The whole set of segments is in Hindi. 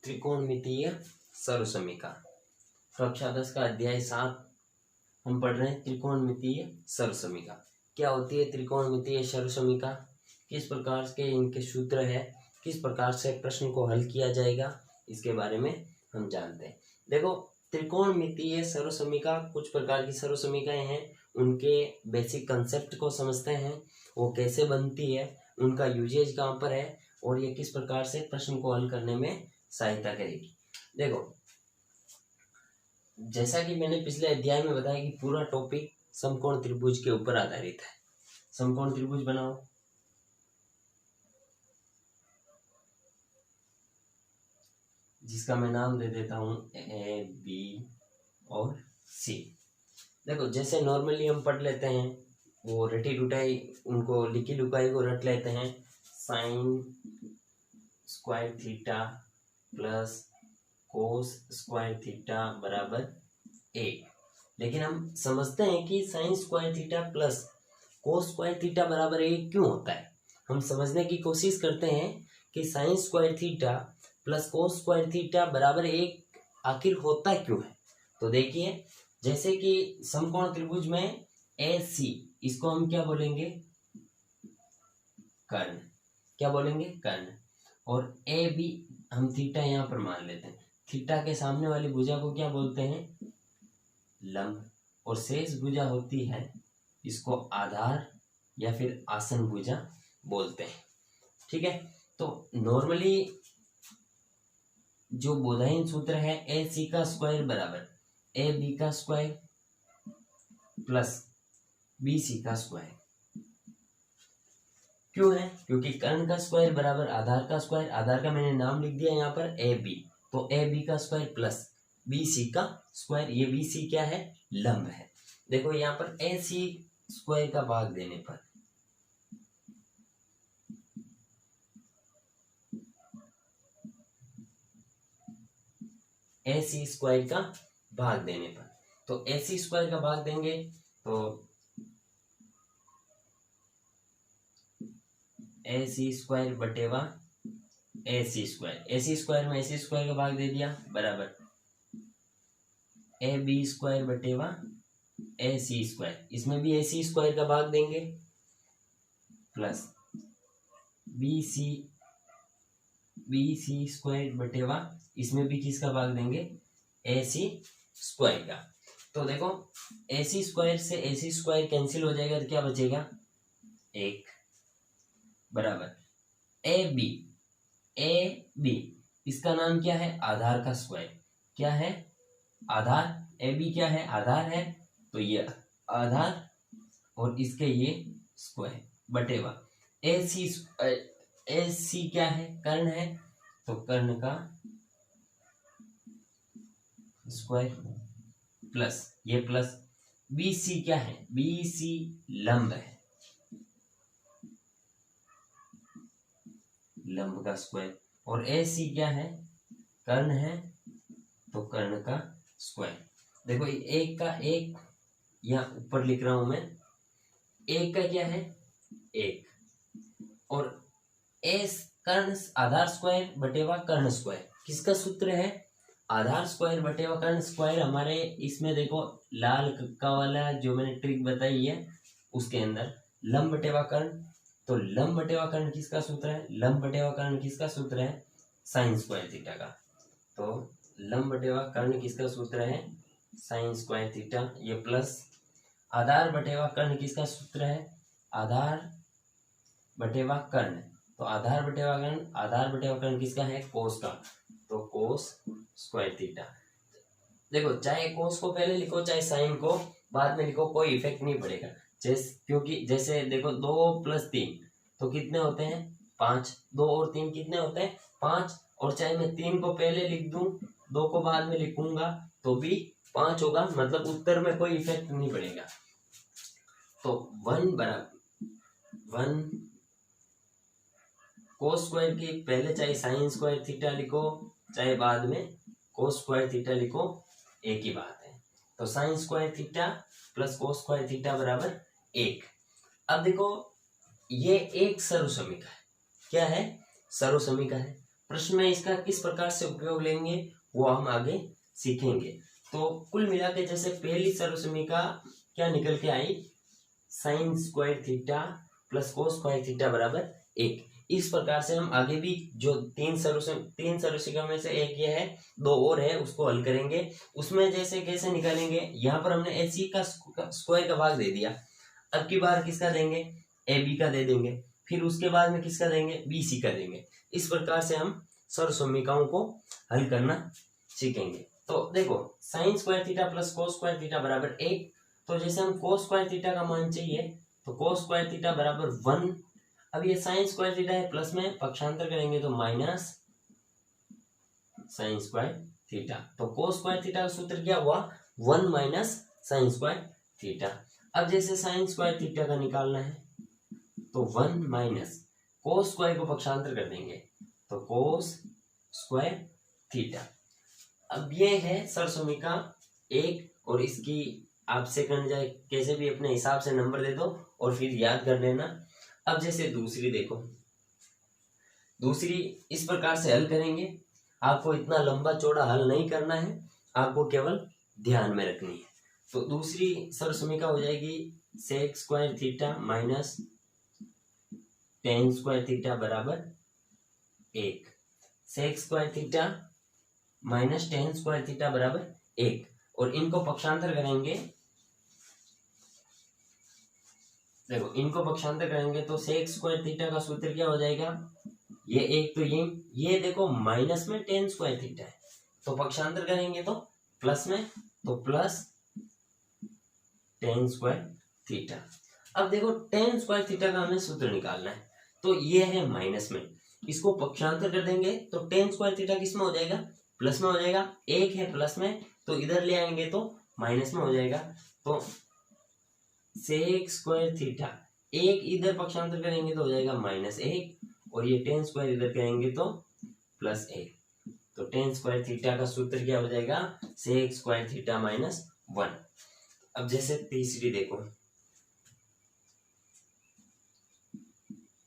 त्रिकोणमितीय सर्वसमीका। कक्षा 10 का अध्याय 7 हम पढ़ रहे हैं। त्रिकोणमितीय सर्वसमीका क्या होती है? त्रिकोणमितीय सर्वसमीका किस प्रकार के इनके सूत्र है, किस प्रकार से प्रश्न को हल किया जाएगा, इसके बारे में हम जानते हैं। देखो, त्रिकोणमितीय सर्वसमीका कुछ प्रकार की सर्वसमीकाएं हैं, उनके बेसिक कंसेप्ट को समझते हैं, वो कैसे बनती है, उनका यूजेज कहाँ पर है और ये किस प्रकार से प्रश्न को हल करने में सहायता करेगी। देखो, जैसा कि मैंने पिछले अध्याय में बताया कि पूरा टॉपिक समकोण त्रिभुज के ऊपर आधारित है। समकोण त्रिभुज बनाओ। जिसका मैं नाम दे देता हूं ए, बी और सी। देखो, जैसे नॉर्मली हम पढ़ लेते हैं, वो रटी डुटाई उनको लिखी लुकाई को रट लेते हैं। Sign square theta plus cos square theta बराबर 1। लेकिन हम समझते हैं कि sign square theta plus cos square theta बराबर 1 क्यों होता है। हम समझने की कोशिश करते हैं कि sign square theta plus cos square theta बराबर 1 आखिर होता क्यों है। तो देखिए, जैसे कि समकोण त्रिभुज में ए सी, इसको हम क्या बोलेंगे? कर्ण। क्या बोलेंगे? कर्ण। और ए बी हम थीटा यहाँ पर मान लेते हैं। थीटा के सामने वाली भुजा को क्या बोलते हैं? लंब। और शेष भुजा होती है, इसको आधार या फिर आसन भुजा बोलते हैं। ठीक है, तो नॉर्मली जो बोधायन सूत्र है, ए सी का स्क्वायर बराबर ए बी का स्क्वायर प्लस बी सी का स्क्वायर। क्यों है? क्योंकि कर्ण का स्क्वायर बराबर आधार का स्क्वायर। आधार का मैंने नाम लिख दिया यहाँ पर ए बी, तो ए बी का स्क्वायर प्लस बी सी का स्क्वायर। ये बी सी क्या है? लंब है। देखो, यहाँ पर ए सी स्क्वायर का भाग देने पर ए सी स्क्वायर का भाग देने पर, तो ए सी स्क्वायर का भाग देंगे तो ए सी स्क्वायर बटेवा A C square. A C square में ए सी स्क्वायर का भाग दे दिया बराबर ए बी स्क्वायर बटेवा ए सी स्क्वायर। इसमें भी ए सी स्क्वायर का भाग देंगे प्लस बी सी स्क्वायर बटेवा, इसमें भी किसका भाग देंगे? ए सी स्क्वायर का। तो देखो, ए सी स्क्वायर से ए सी स्क्वायर कैंसिल हो जाएगा, तो क्या बचेगा? 1 बराबर ए बी, इसका नाम क्या है? आधार का स्क्वायर। क्या है? आधार। ए बी क्या है? आधार है, तो ये आधार और इसके ये स्क्वायर बटेवा ए सी क्या है? कर्ण है, तो कर्ण का स्क्वायर प्लस ये प्लस बी सी क्या है? बी सी लंब है, लंब का स्क्वायर। और ए सी क्या है? कर्ण है, तो कर्ण का स्क्वायर। देखो, एक का एक यहाँ ऊपर लिख रहा हूं मैं, एक का क्या है? 1 और एस कर्ण आधार स्क्वायर बटेवा कर्ण स्क्वायर। किसका सूत्र है? आधार स्क्वायर बटेवा कर्ण स्क्वायर। हमारे इसमें देखो, लाल का वाला जो मैंने ट्रिक बताई है, उसके अंदर लंब बटेवा कर्ण। तो लंब बटेवा कर्ण किसका सूत्र है? लंब बटेवा कर्ण किसका सूत्र है? साइन स्क्वायर थीटा का। तो लंब बटेवा कर्ण किसका सूत्र है? Sign square theta. ये प्लस आधार बटेवा कर्ण किसका सूत्र है? आधार बटेवा कर्ण। तो आधार बटेवा कर्ण किसका है? कोस का, तो कोस स्क्वायर थीटा। देखो, चाहे कोस को पहले लिखो चाहे साइन को बाद में लिखो, कोई इफेक्ट नहीं पड़ेगा। क्योंकि जैसे देखो, 2 + 3 तो कितने होते हैं? 5। 2 और 3 कितने होते हैं? 5। और चाहे मैं 3 को पहले लिख दूं, 2 को बाद में लिखूंगा, तो भी 5 होगा। मतलब उत्तर में कोई इफेक्ट नहीं पड़ेगा। तो 1 बराबर 1 कोस स्क्वायर की पहले चाहे साइन स्क्वायर थीटा लिखो चाहे बाद में कोस स्क्वायर थीटा लिखो, एक ही बात है। तो sign square theta plus cos square theta बराबर 1। अब देखो, ये एक सर्वसमीका है। क्या है? सर्वसमीका है। प्रश्न में इसका किस प्रकार से उपयोग लेंगे वो हम आगे सीखेंगे। तो कुल मिला के जैसे पहली सर्वसमीका क्या निकल के आई, sine square theta plus cos square theta बराबर 1। इस प्रकार से हम आगे भी जो तीन सर्वसमीका में से एक ये है, दो और है, उसको हल करेंगे। उसमें जैसे कैसे निकालेंगे, यहाँ पर हमने AC का स्क्वायर का भाग दे दिया, अब की बार किसका देंगे, AB का दे देंगे, फिर उसके बाद में किसका देंगे, BC का देंगे। इस प्रकार से हम सर्वसमीकाओं को हल करना सीखेंगे। तो देखो sign square theta plus cos square theta बराबर 1, तो जैसे हम कोस स्क्वायर थीटा का मान चाहिए तो कोस स्क्वायर थीटा बराबर 1। अब ये साइन स्क्वायर थीटा है, प्लस में पक्षांतर करेंगे तो माइनस साइन स्क्वायर थीटा। तो कोस स्क्वायर थीटा का सूत्र क्या हुआ, 1 माइनस साइन स्क्वायर थीटा। अब जैसे साइन स्क्वायर थीटा का निकालना है तो 1 माइनस कोस स्क्वायर को पक्षांतर कर देंगे तो कोस स्क्वायर थीटा। अब ये है सर्वसमीका 1, और इसकी आपसे करने जाए कैसे भी अपने हिसाब से नंबर दे दो और फिर याद कर लेना। अब जैसे दूसरी देखो, दूसरी इस प्रकार से हल करेंगे। आपको इतना लंबा चौड़ा हल नहीं करना है, आपको केवल ध्यान में रखनी है। तो दूसरी सर्वसमीका हो जाएगी sec square theta minus tan square theta बराबर 1। Sec square theta minus tan square theta बराबर 1, और इनको पक्षांतर करेंगे। देखो इनको पक्षांतर करेंगे तो सेक स्क्वायर थीटा का सूत्र क्या हो जाएगा, ये एक तो ये देखो माइनस में टेन स्क्वायर थीटा है, तो पक्षांतर करेंगे तो प्लस में, तो प्लस टेन स्क्वायर थीटा। अब देखो टेन स्क्वायर थीटा का हमें सूत्र निकालना है, तो ये है माइनस में, इसको पक्षांतर कर देंगे तो टेन स्क्वायर थीटा किस में हो जाएगा, प्लस में हो जाएगा। एक है प्लस में तो इधर ले आएंगे तो माइनस में हो जाएगा। तो सेक स्क्वायर थीटा, एक इधर पक्षांतर करेंगे तो हो जाएगा -1, और ये टेन स्क्वायर इधर करेंगे तो +1। तो टेन स्क्वायर थीटा का सूत्र क्या हो जाएगा, सेक स्क्वायर थीटा -1। अब जैसे तीसरी देखो,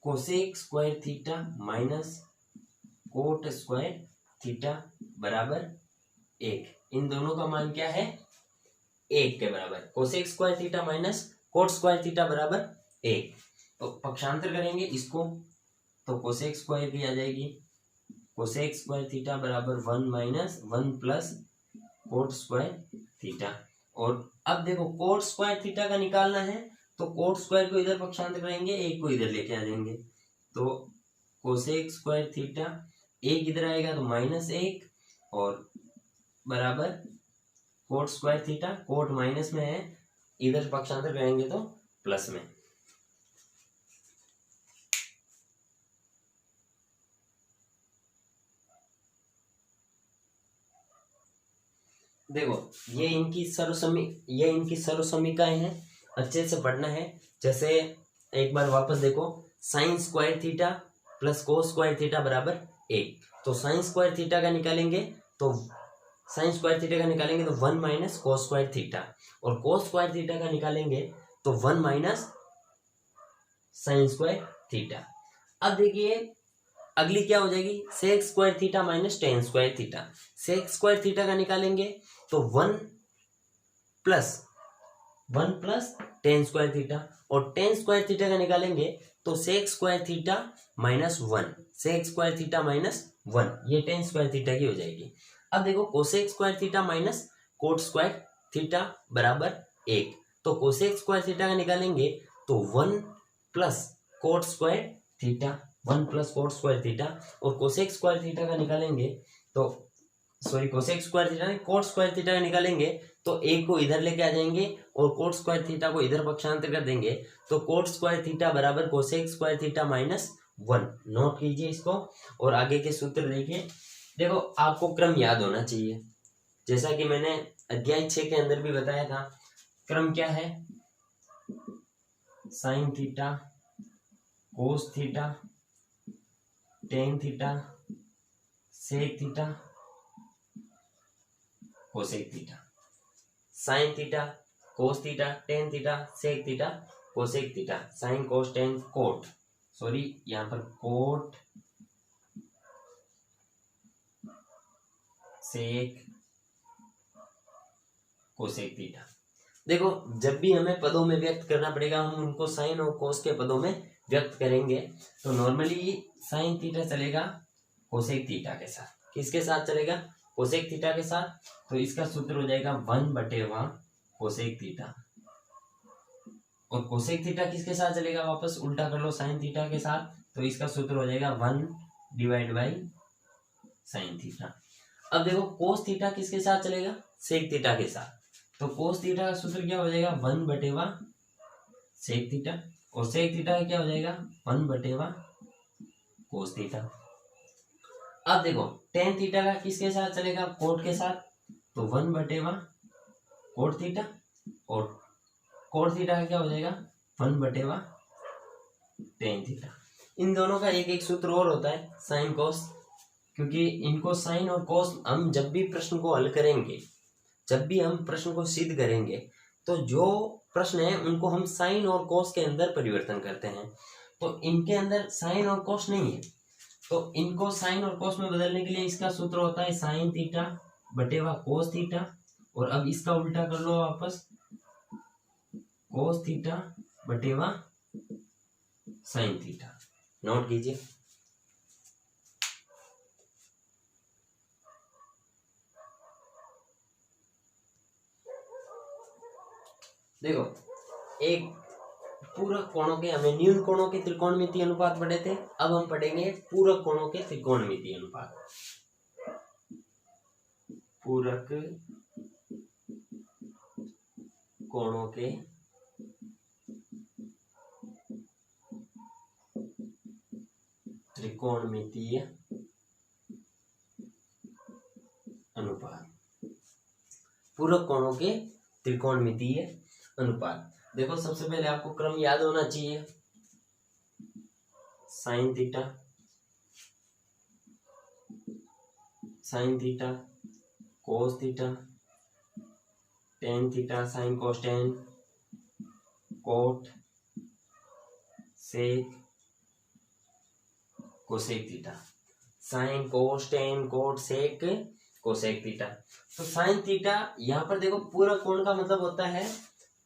cosec square theta minus cot square theta बराबर 1। इन दोनों का मान क्या है, 1 के बराबर। Cosec square theta minus cot square theta बराबर 1। तो पक्षांतर करेंगे इसको तो कोसेक स्क्वायर की आ जाएगी, कोसेक स्क्वायर थीटा बराबर 1 minus 1 plus coat square theta. और अब देखो कोट स्क्वायर थीटा का निकालना है तो कोट स्क्वायर को इधर पक्षांतर करेंगे, एक को इधर लेके आ जाएंगे। तो कोसेक स्क्वायर थीटा, एक इधर आएगा तो -1, और बराबर cot square theta, cot minus में है, इधर पक्षांतर करेंगे तो प्लस में। देखो ये इनकी सर्वसमीकाएं हैं, अच्छे से पढ़ना है। जैसे एक बार वापस देखो, sign square theta plus cos square theta बराबर 1। तो साइन स्क्वायर थीटा का निकालेंगे तो साइन स्क्वायर थीटा का निकालेंगे तो 1 माइनस कोस स्क्वायर थीटा, और कोस स्क्वायर थीटा का निकालेंगे तो 1 माइनस साइन स्क्वायर थीटा। अब देखिए अगली क्या हो जाएगी, sec square theta minus tan square theta. Sec square theta का निकालेंगे तो 1 प्लस टेन स्क्वायर थीटा, और टेन स्क्वायर थीटा का निकालेंगे तो sec square theta -1, sec square theta -1, ये टेन स्क्वायर थीटा की हो जाएगी। अब देखो cosec square theta minus cot square theta बराबर 1। तो कोसेक स्क्वायर थीटा का निकालेंगे तो 1 plus coat square theta, 1 plus coat square theta, और कोसेक स्क्वायर थीटा का निकालेंगे तो कोसेक स्क्वायर थीटा नहीं, कोट स्क्वायर थीटा का निकालेंगे तो एक को इधर लेके आ जाएंगे और कोट स्क्वायर थीटा को इधर पक्षांतर कर देंगे। तो कोट स्क्वायर थीटा बराबर कोसेक स्क्वायर थीटा -1। नोट कीजिए इसको, और आगे के सूत्र देखिए। देखो आपको क्रम याद होना चाहिए, जैसा कि मैंने अध्याय 6 के अंदर भी बताया था। क्रम क्या है, sine theta, cos theta, tan theta, sec theta, cosec theta. Sine theta, cos theta, tan theta, sec theta, cosec theta. Sine cos tan cot, यहाँ पर कोट सेक कोसेक थीटा। देखो जब भी हमें पदों में व्यक्त करना पड़ेगा हम उनको साइन और कोस के पदों में व्यक्त करेंगे। तो नॉर्मली साइन थीटा चलेगा कोसेक थीटा के साथ। किसके साथ चलेगा? कोसेक थीटा के साथ। तो इसका सूत्र हो जाएगा 1/1 कोसेक थीटा। और कोसेक थीटा किसके साथ चलेगा? वापस उल्टा कर लो साइन थीटा के साथ। तो इसका सूत्र हो जाएगा 1/sin थीटा। अब देखो कोस थीटा किसके साथ चलेगा? सेक थीटा के साथ। तो कोस थीटा का सूत्र क्या हो जाएगा? 1/1 सेक थीटा। और सेक थीटा क्या हो जाएगा? 1/1 कोस थीटा। अब देखो टेन थीटा का किसके साथ चलेगा? कोट के साथ। तो 1/1 कोट थीटा। और कोट थीटा का क्या हो जाएगा? 1/1 टेन थीटा। इन दोनों का एक एक सूत्र और होता है साइन कोस, क्योंकि इनको साइन और कोस हम जब भी प्रश्न को हल करेंगे, जब भी हम प्रश्न को सिद्ध करेंगे, तो जो प्रश्न है उनको हम साइन और कोस के अंदर परिवर्तन करते हैं। तो इनके अंदर साइन और कोस नहीं है, तो इनको साइन और कोस में बदलने के लिए इसका सूत्र होता है साइन थीटा बटेवा कोस थीटा। और अब इसका उल्टा कर लो वापस, कोस थीटा बटेवा साइन थीटा। नोट कीजिए। देखो एक पूरक कोणों के, हमें न्यून कोणों के त्रिकोणमितीय अनुपात पढ़े थे, अब हम पढ़ेंगे पूरक कोणों के त्रिकोणमितीय अनुपात। पूरक कोणों के त्रिकोणमितीय अनुपात। पूरक कोणों के त्रिकोणमितीय अनुपात। देखो सबसे पहले आपको क्रम याद होना चाहिए। Sine theta, sine theta, cos theta, tan theta, sine cos tan, cot, sec, cosec theta. Sine cos tan cot sec cosec theta. तो साइन थीटा यहाँ पर देखो पूरक कोण का मतलब होता है,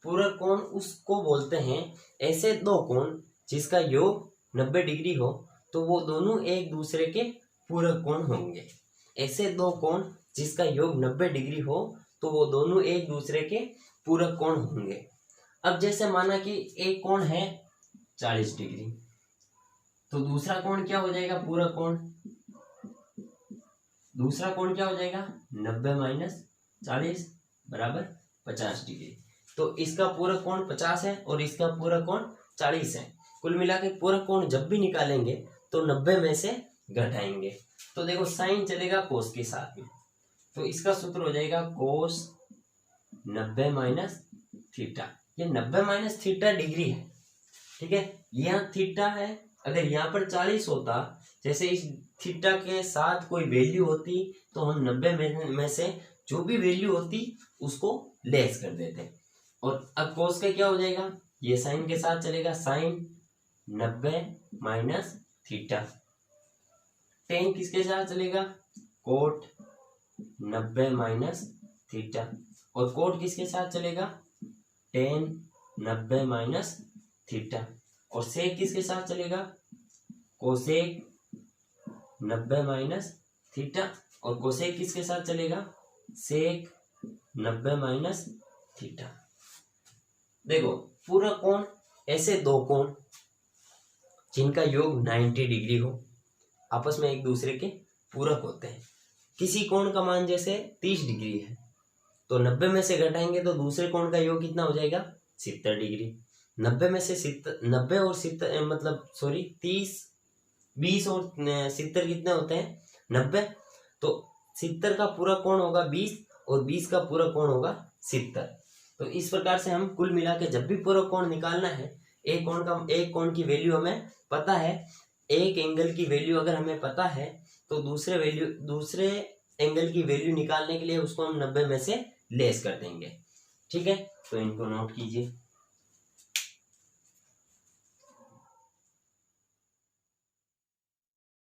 पूरक कोण उसको बोलते हैं ऐसे दो कोण जिसका योग 90 डिग्री हो तो वो दोनों एक दूसरे के पूरक कोण होंगे। ऐसे दो कोण जिसका योग 90 डिग्री हो तो वो दोनों एक दूसरे के पूरक कोण होंगे। अब जैसे माना कि एक कोण है 40 डिग्री, तो दूसरा कोण क्या हो जाएगा? पूरक कोण। दूसरा कोण क्या हो जाएगा? 90 - 40 बराबर 50 डिग्री। तो इसका पूरक कोण 50 है और इसका पूरक कोण 40 है। कुल मिला के पूरक कोण जब भी निकालेंगे तो 90 में से घटाएंगे। तो देखो साइन चलेगा कोस के साथ में, तो इसका सूत्र हो जाएगा कोस 90 - थीटा। ये 90 - थीटा डिग्री है, ठीक है। यहाँ थीटा है, अगर यहाँ पर 40 होता, जैसे इस थीटा के साथ कोई वैल्यू होती तो हम 90 में से जो भी वैल्यू होती उसको लेस कर देते। और अब कोस का क्या हो जाएगा? ये साइन के साथ चलेगा, साइन 90 - थीटा। टेन किसके साथ चलेगा? Coat 90 - theta. और कोट किसके साथ चलेगा? Ten 90 - theta. और सेक किसके साथ चलेगा? Cosec 90 - theta. और कोसेक किसके साथ चलेगा? सेक 90 - थीटा। देखो पूरक कोण ऐसे दो कोण जिनका योग 90 डिग्री हो, आपस में एक दूसरे के पूरक होते हैं। किसी कोण का मान जैसे 30 डिग्री है तो 90 में से घटाएंगे तो दूसरे कोण का योग कितना हो जाएगा? 70 डिग्री। 90 में से 90 और 70 मतलब सॉरी 30 20 और 70 कितने होते हैं? 90। तो 70 का पूरा कोण होगा 20 और 20 का पूरा कोण होगा 70। तो इस प्रकार से हम कुल मिला के जब भी पूरा कोण निकालना है, एक कोण की वैल्यू हमें पता है, एक एंगल की वैल्यू अगर हमें पता है तो दूसरे एंगल की वैल्यू निकालने के लिए उसको हम 90 में से लेस कर देंगे, ठीक है। तो इनको नोट कीजिए।